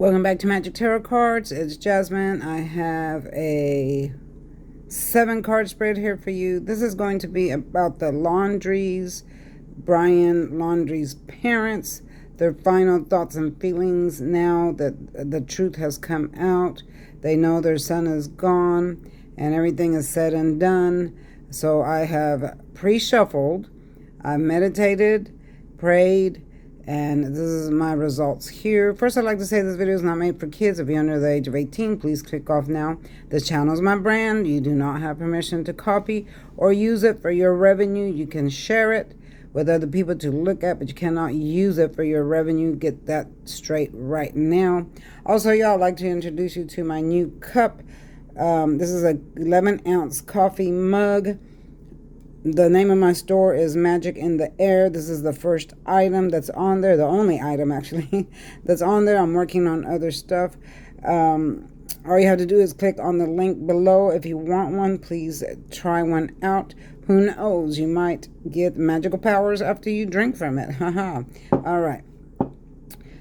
Welcome back to Magic Tarot Cards. It's Jasmine. I have a 7-card spread here for you. This is going to be about the Laundries, Brian Laundrie's parents, their final thoughts and feelings now that the truth has come out. They know their son is gone and everything is said and done. So I have pre-shuffled, I meditated, prayed, and this is my results here. First, I'd like to say this video is not made for kids. If you're under the age of 18, please click off now. This channel is my brand. You do not have permission to copy or use it for your revenue. You can share it with other people to look at, but you cannot use it for your revenue. Get that straight right now. Also, y'all, I'd like to introduce you to my new cup. This is a 11-ounce coffee mug. The name of my store is Magic in the Air. This is the first item that's on there. The only item, actually, that's on there. I'm working on other stuff. All you have to do is click on the link below. If you want one, please try one out. Who knows? You might get magical powers after you drink from it. Haha. All right.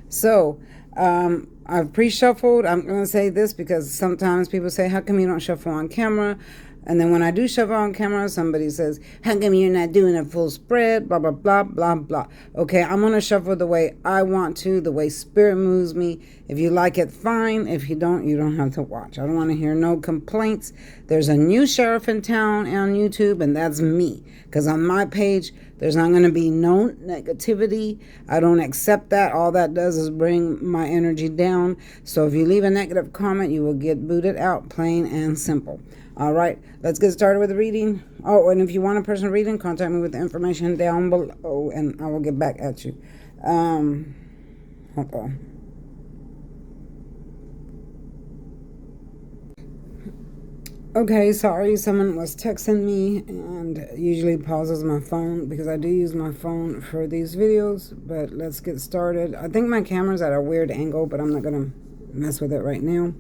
So, I've pre-shuffled. I'm going to say this because sometimes people say, how come you don't shuffle on camera? And then when I do shuffle on camera, somebody says, how come you're not doing a full spread? Blah, blah, blah, blah, blah. Okay, I'm going to shuffle the way I want to, the way spirit moves me. If you like it, fine. If you don't have to watch. I don't want to hear no complaints. There's a new sheriff in town on YouTube, and that's me. Because on my page, there's not going to be no negativity. I don't accept that. All that does is bring my energy down. So if you leave a negative comment, you will get booted out, plain and simple. All right, let's get started with the reading. Oh, and if you want a personal reading, contact me with the information down below, and I will get back at you. Hold on. Okay, sorry, someone was texting me and usually pauses my phone because I do use my phone for these videos, but let's get started. I think my camera's at a weird angle, but I'm not going to mess with it right now.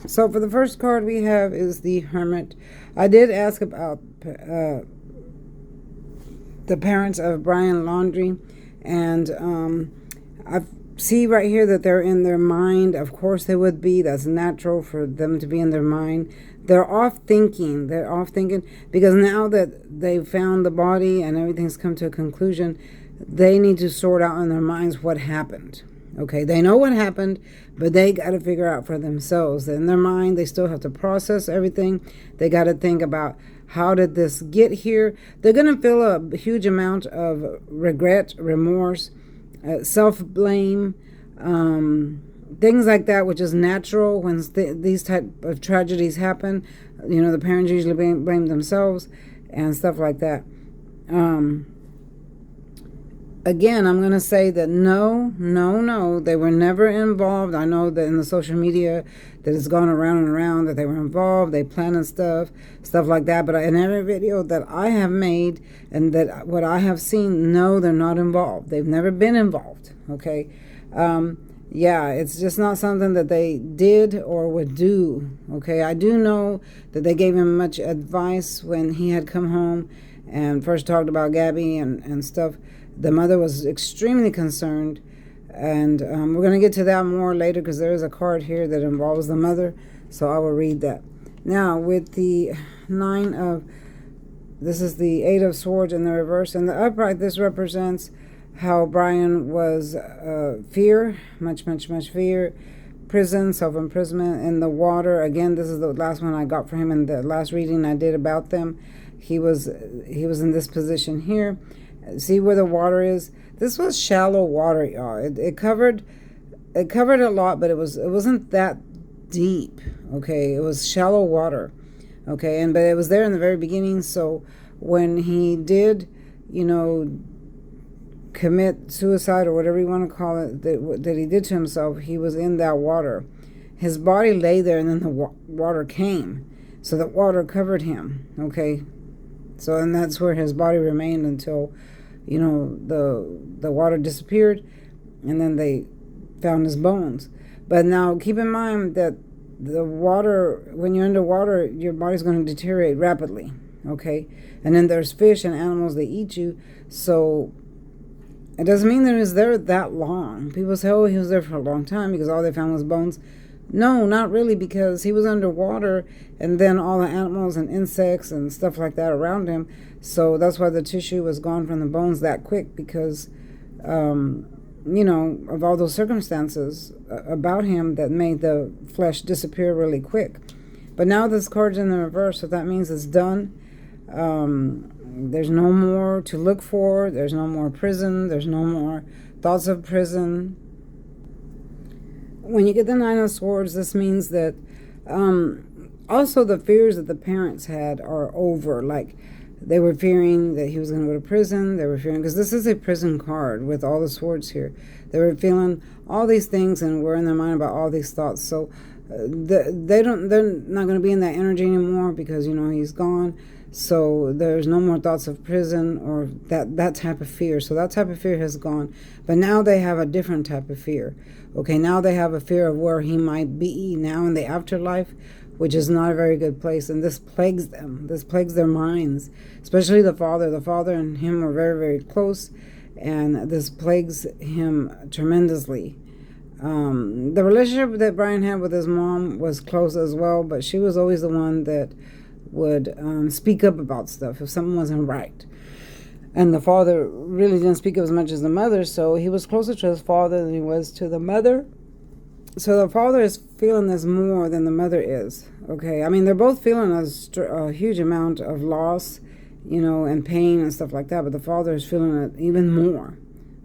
So for the first card we have is the Hermit. I did ask about the parents of Brian Laundrie, and I see right here that they're in their mind. Of course they would be. That's natural for them to be in their mind. They're off thinking. They're off thinking because now that they've found the body and everything's come to a conclusion, they need to sort out in their minds what happened. Okay, they know what happened, but they got to figure out for themselves. In their mind, they still have to process everything. They got to think about, how did this get here? They're going to feel a huge amount of regret, remorse, self-blame, things like that, which is natural when these type of tragedies happen. You know, the parents usually blame themselves and stuff like that. Again, I'm going to say that no, they were never involved. I know that in the social media that it's gone around and around that they were involved, they planned stuff like that. But in every video that I have made and that what I have seen, no, they're not involved. They've never been involved, okay? Yeah, it's just not something that they did or would do, okay? I do know that they gave him much advice when he had come home and first talked about Gabby and stuff. The mother was extremely concerned, and we're going to get to that more later because there is a card here that involves the mother, so I will read that. Now, with the this is the 8 of Swords in the reverse, and the upright, this represents how Brian was fear, much fear, prison, self-imprisonment, in the water. Again, this is the last one I got for him in the last reading I did about them. He was in this position here. See where the water is? This was shallow water, y'all. It covered a lot, but it wasn't that deep. Okay, it was shallow water. Okay, but it was there in the very beginning. So when he did, commit suicide or whatever you want to call it, that he did to himself, he was in that water. His body lay there, and then the water came, so the water covered him. Okay, so and that's where his body remained until, the water disappeared, and then they found his bones. But now keep in mind that the water, when you're underwater, your body's going to deteriorate rapidly, okay? And then there's fish and animals that eat you, so It doesn't mean that he was there that long. People say, oh, he was there for a long time because all they found was bones. No, not really, because he was underwater and then all the animals and insects and stuff like that around him. So that's why the tissue was gone from the bones that quick, because, of all those circumstances about him that made the flesh disappear really quick. But now this card's in the reverse, so that means it's done. There's no more to look for. There's no more prison. There's no more thoughts of prison. When you get the Nine of Swords, this means that also the fears that the parents had are over. Like, they were fearing that he was going to go to prison. They were fearing, because this is a prison card with all the swords here. They were feeling all these things and were in their mind about all these thoughts. So they're not going to be in that energy anymore, because he's gone. So there's no more thoughts of prison or that type of fear. So that type of fear has gone. But now they have a different type of fear. Okay, now they have a fear of where he might be now in the afterlife, which is not a very good place. And this plagues them. This plagues their minds, especially the father. The father and him were very, very close, and this plagues him tremendously. The relationship that Brian had with his mom was close as well, but she was always the one that would speak up about stuff if something wasn't right. And the father really didn't speak up as much as the mother, so he was closer to his father than he was to the mother. So the father is feeling this more than the mother is, okay? I mean, they're both feeling a huge amount of loss, and pain and stuff like that, but the father is feeling it even more,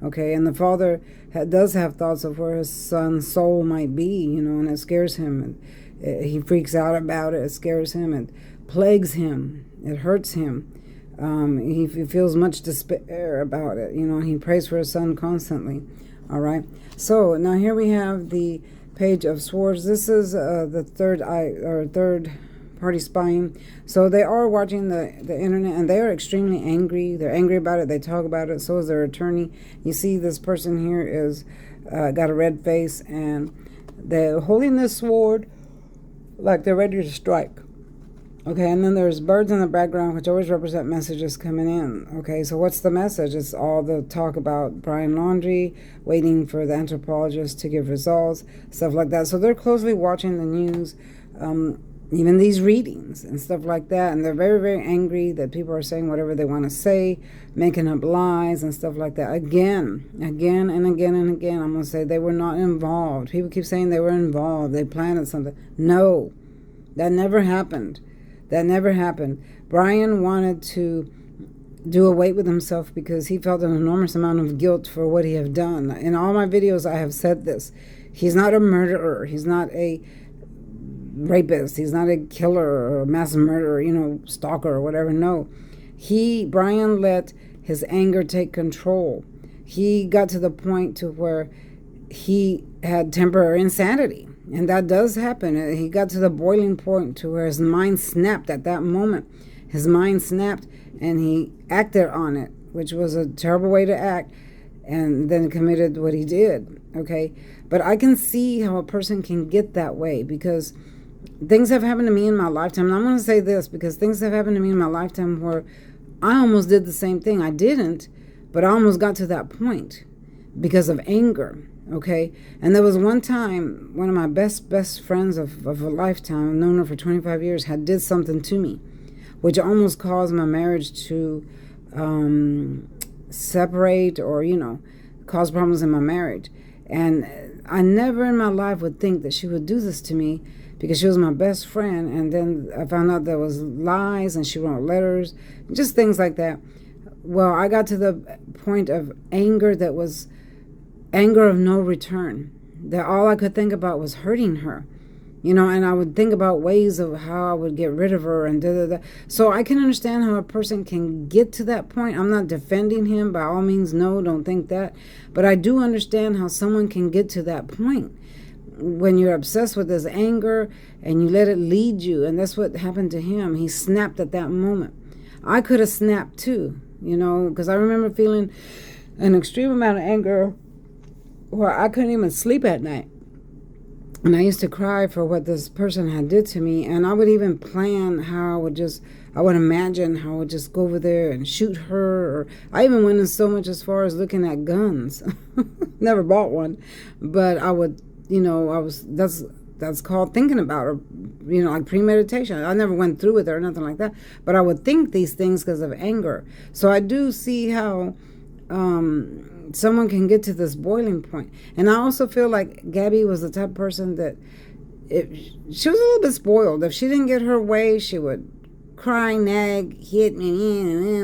okay? And the father does have thoughts of where his son's soul might be, and it scares him, and he freaks out about it. It scares him, it plagues him, it hurts him. He feels much despair about it. He prays for his son constantly. All right. So now here we have the Page of Swords. This is the third party spying. So they are watching the internet, and they are extremely angry. They're angry about it. They talk about it. So is their attorney. You see this person here is got a red face, and they're holding this sword like they're ready to strike. Okay, and then there's birds in the background, which always represent messages coming in. Okay, so what's the message? It's all the talk about Brian Laundrie, waiting for the anthropologist to give results, stuff like that. So they're closely watching the news, even these readings and stuff like that. And they're very, very angry that people are saying whatever they want to say, making up lies and stuff like that. Again and again and again, I'm going to say they were not involved. People keep saying they were involved. They planted something. No, that never happened. That never happened. Brian wanted to do away with himself because he felt an enormous amount of guilt for what he had done. In all my videos, I have said this. He's not a murderer. He's not a rapist. He's not a killer or a mass murderer, stalker or whatever. No. Brian let his anger take control. He got to the point to where he had temporary insanity. And that does happen. He got to the boiling point to where his mind snapped at that moment. His mind snapped and he acted on it, which was a terrible way to act, and then committed what he did, okay? But I can see how a person can get that way, because things have happened to me in my lifetime. And I'm going to say this because things have happened to me in my lifetime where I almost did the same thing. I didn't, but I almost got to that point because of anger. Okay, and there was one time one of my best friends of a lifetime, I've known her for 25 years, had did something to me, which almost caused my marriage to separate or, cause problems in my marriage. And I never in my life would think that she would do this to me, because she was my best friend. And then I found out there was lies, and she wrote letters, just things like that. Well, I got to the point of anger that was anger of no return, that all I could think about was hurting her, and I would think about ways of how I would get rid of her and da. So I can understand how a person can get to that point. I'm not defending him by all means. No, don't think that. But I do understand how someone can get to that point when you're obsessed with this anger and you let it lead you. And that's what happened to him. He snapped at that moment. I could have snapped too, because I remember feeling an extreme amount of anger where I couldn't even sleep at night. And I used to cry for what this person had did to me. And I would even plan how I would just I would imagine how I would just go over there and shoot her. Or I even went in so much as far as looking at guns. Never bought one, but I would, that's called thinking about, or like premeditation. I never went through with it or nothing like that, but I would think these things because of anger. So I do see how someone can get to this boiling point. And I also feel like Gabby was the type of person that she was a little bit spoiled. If she didn't get her way, she would cry, nag, hit me.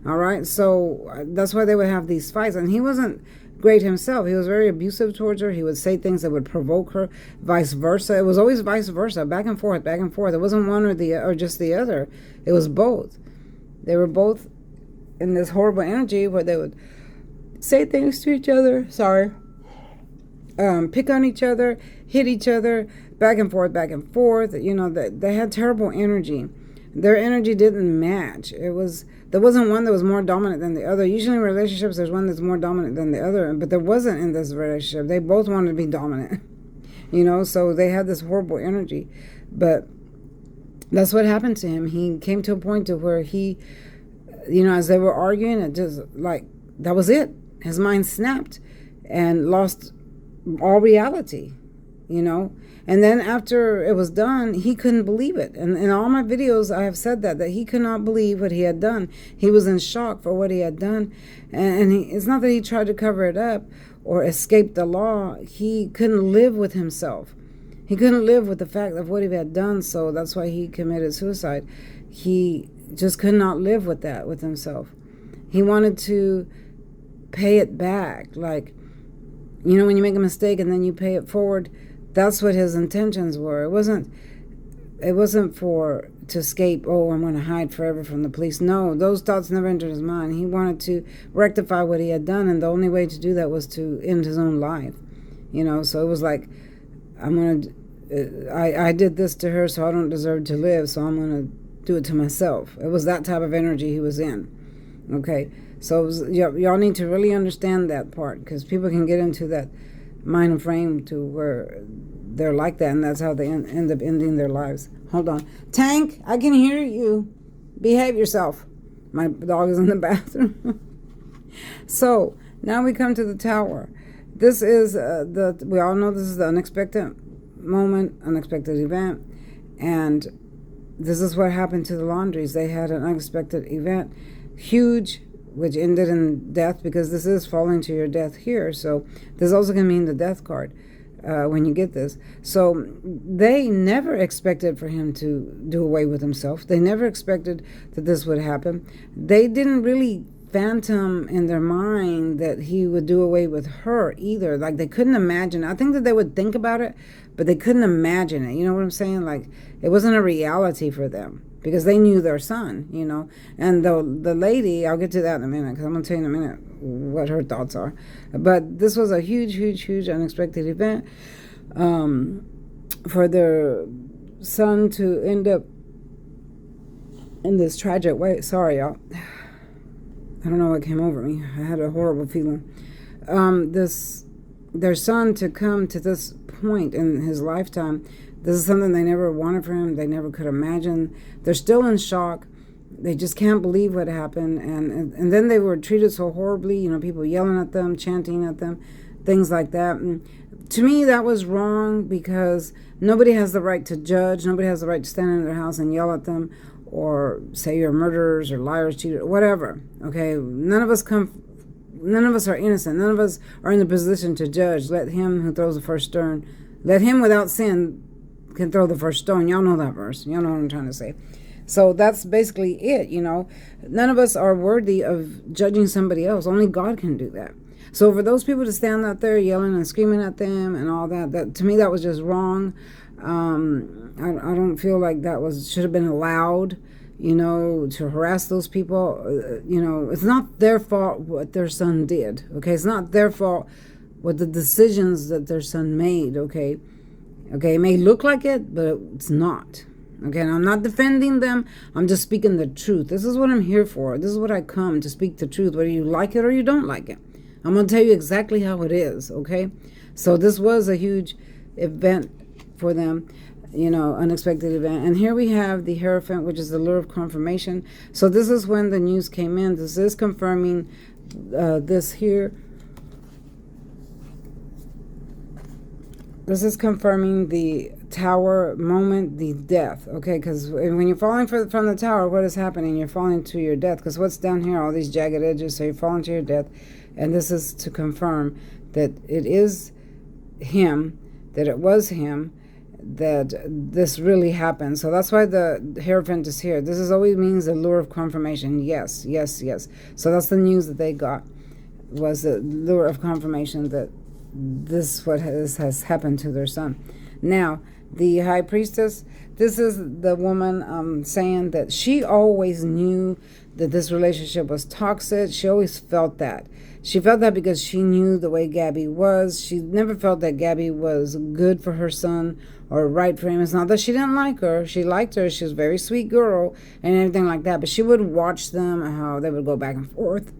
All right, so that's why they would have these fights. And he wasn't great himself. He was very abusive towards her. He would say things that would provoke her, vice versa. It was always vice versa, back and forth, back and forth. It wasn't one or just the other. It was both. They were both in this horrible energy where they would say things to each other. Sorry. Pick on each other, hit each other, back and forth, back and forth. They had terrible energy. Their energy didn't match. There wasn't one that was more dominant than the other. Usually in relationships, there's one that's more dominant than the other, but there wasn't in this relationship. They both wanted to be dominant, so they had this horrible energy. But that's what happened to him. He came to a point to where he, as they were arguing, it just that was it. His mind snapped and lost all reality, And then after it was done, he couldn't believe it. And in all my videos, I have said that he could not believe what he had done. He was in shock for what he had done. And it's not that he tried to cover it up or escape the law. He couldn't live with himself. He couldn't live with the fact of what he had done. So that's why he committed suicide. He just could not live with that, with himself. He wanted to pay it back. When you make a mistake and then you pay it forward, that's what his intentions were. It wasn't for to escape, I'm going to hide forever from the police. No, those thoughts never entered his mind. He wanted to rectify what he had done, and the only way to do that was to end his own life. So it was like, I did this to her, so I don't deserve to live, so I'm going to do it to myself. It was that type of energy he was in. Okay, so y'all need to really understand that part, because people can get into that mind frame to where they're like that, and that's how they end up ending their lives. Hold on. Tank, I can hear you. Behave yourself. My dog is in the bathroom. So, now we come to the tower. This is we all know this is the unexpected moment, unexpected event, and this is what happened to the Laundries. They had an unexpected event, huge, which ended in death, because this is falling to your death here. So this also can mean the death card when you get this. So they never expected for him to do away with himself. They never expected that this would happen. They didn't really phantom in their mind that he would do away with her either. They couldn't imagine. I think that they would think about it, but they couldn't imagine it. You know what I'm saying? It wasn't a reality for them, because they knew their son, And the lady, I'll get to that in a minute, because I'm going to tell you in a minute what her thoughts are. But this was a huge, huge, huge unexpected event for their son to end up in this tragic way. Sorry, y'all. I don't know what came over me. I had a horrible feeling. Their son to come to this point in his lifetime, this is something they never wanted for him. They never could imagine. They're still in shock. They just can't believe what happened. And then they were treated so horribly, people yelling at them, chanting at them, things like that. And to me, that was wrong, because nobody has the right to judge. Nobody has the right to stand in their house and yell at them, or say you're murderers or liars, cheaters, whatever. Okay, none of us are innocent. None of us are in the position to judge. Let him who throws the first stone, let him without sin can throw the first stone. Y'all know that verse. Y'all know what I'm trying to say. So that's basically it, None of us are worthy of judging somebody else. Only God can do that. So for those people to stand out there yelling and screaming at them and all that to me, that was just wrong. I don't feel like that should have been allowed, to harass those people. It's not their fault what their son did, okay? It's not their fault what the decisions that their son made, okay? Okay, it may look like it, but it's not. Okay, and I'm not defending them. I'm just speaking the truth. This is what I'm here for. This is what I come to speak the truth, whether you like it or you don't like it. I'm going to tell you exactly how it is, okay? So this was a huge event for them. unexpected event. And here we have the Hierophant, which is the lure of confirmation. So this is when the news came in. This is confirming this here. This is confirming the tower moment, the death, okay? Because when you're falling from the tower, what is happening? You're falling to your death. Because what's down here? All these jagged edges. So you're falling to your death. And this is to confirm that it is him, that it was him, that this really happened. So that's why the Hierophant is here. This is always means the lure of confirmation. Yes, yes, yes. So that's the news that they got, was the lure of confirmation that this what has happened to their son. Now, the High Priestess, this is the woman saying that she always knew that this relationship was toxic. She always felt that. She felt that because she knew the way Gabby was. She never felt that Gabby was good for her son or right for him. It's not that she didn't like her. She liked her. She was a very sweet girl and everything like that. But she would watch them, how they would go back and forth,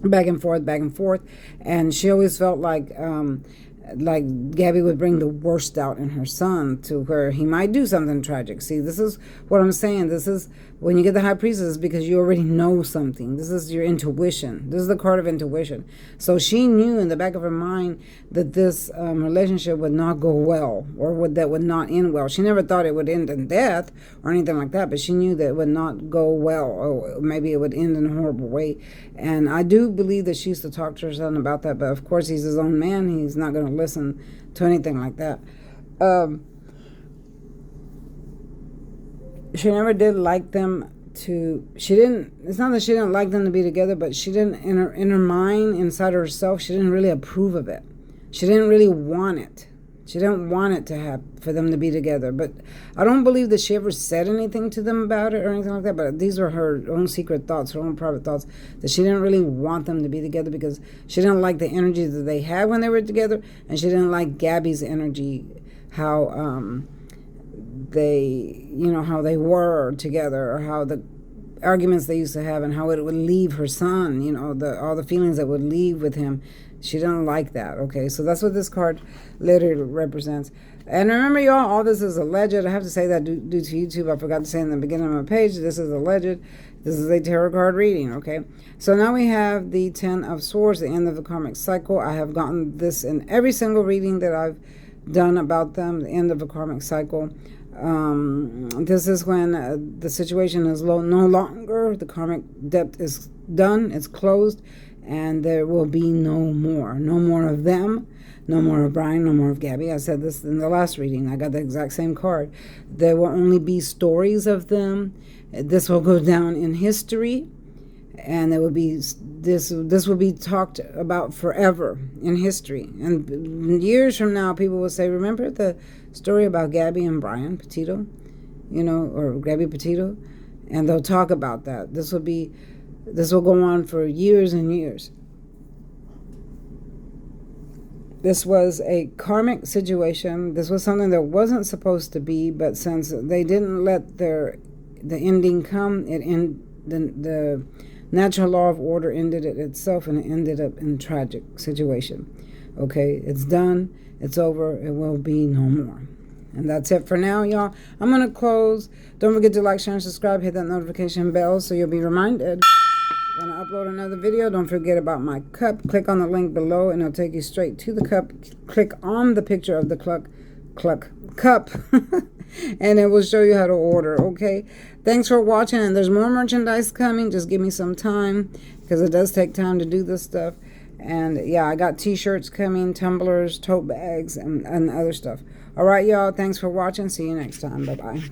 back and forth, back and forth. And she always felt like Gabby would bring the worst out in her son to where he might do something tragic. See, this is what I'm saying. This is when you get the High Priestess, because you already know something. This is your intuition. This is the card of intuition. So she knew in the back of her mind that this relationship would not go well, or that would not end well. She never thought it would end in death or anything like that, but she knew that it would not go well, or maybe it would end in a horrible way. And I do believe that she used to talk to her son about that, but of course he's his own man. He's not going to listen to anything like that. She never did like them to, it's not that she didn't like them to be together, but she didn't, in her mind, inside herself, she didn't really approve of it. She didn't really want it. She didn't want it to happen, for them to be together. But I don't believe that she ever said anything to them about it or anything like that. But these were her own secret thoughts, her own private thoughts, that she didn't really want them to be together because she didn't like the energy that they had when they were together. And she didn't like Gabby's energy, how they, how they were together, or how the arguments they used to have, and how it would leave her son, all the feelings that would leave with him. She didn't like that, okay? So that's what this card literally represents. And remember, y'all, all this is alleged. I have to say that due to YouTube. I forgot to say in the beginning of my page, this is alleged. This is a tarot card reading, okay? So now we have the Ten of Swords, the end of the karmic cycle. I have gotten this in every single reading that I've done about them, the end of a karmic cycle. This is when the situation is no longer, the karmic debt is done, it's closed, and there will be no more of them, no more of Brian, no more of Gabby. I said this in the last reading. I got the exact same card. There will only be stories of them. This will go down in history, and there will be this will be talked about forever in history. And years from now, people will say, remember the story about Gabby and Brian Petito, or Gabby Petito? And they'll talk about that. This will go on for years and years. This was a karmic situation. This was something that wasn't supposed to be, but since they didn't let the ending come, the natural law of order ended it itself, and it ended up in a tragic situation. Okay, it's done. It's over. It will be no more. And that's it for now, y'all. I'm going to close. Don't forget to like, share, and subscribe. Hit that notification bell so you'll be reminded when I upload another video. Don't forget about my cup. Click on the link below, and it'll take you straight to the cup. Click on the picture of the cup, and it will show you how to order, okay? Thanks for watching, and there's more merchandise coming. Just give me some time, because it does take time to do this stuff. And yeah, I got t-shirts coming, tumblers, tote bags, and other stuff. All right, y'all. Thanks for watching. See you next time. Bye-bye.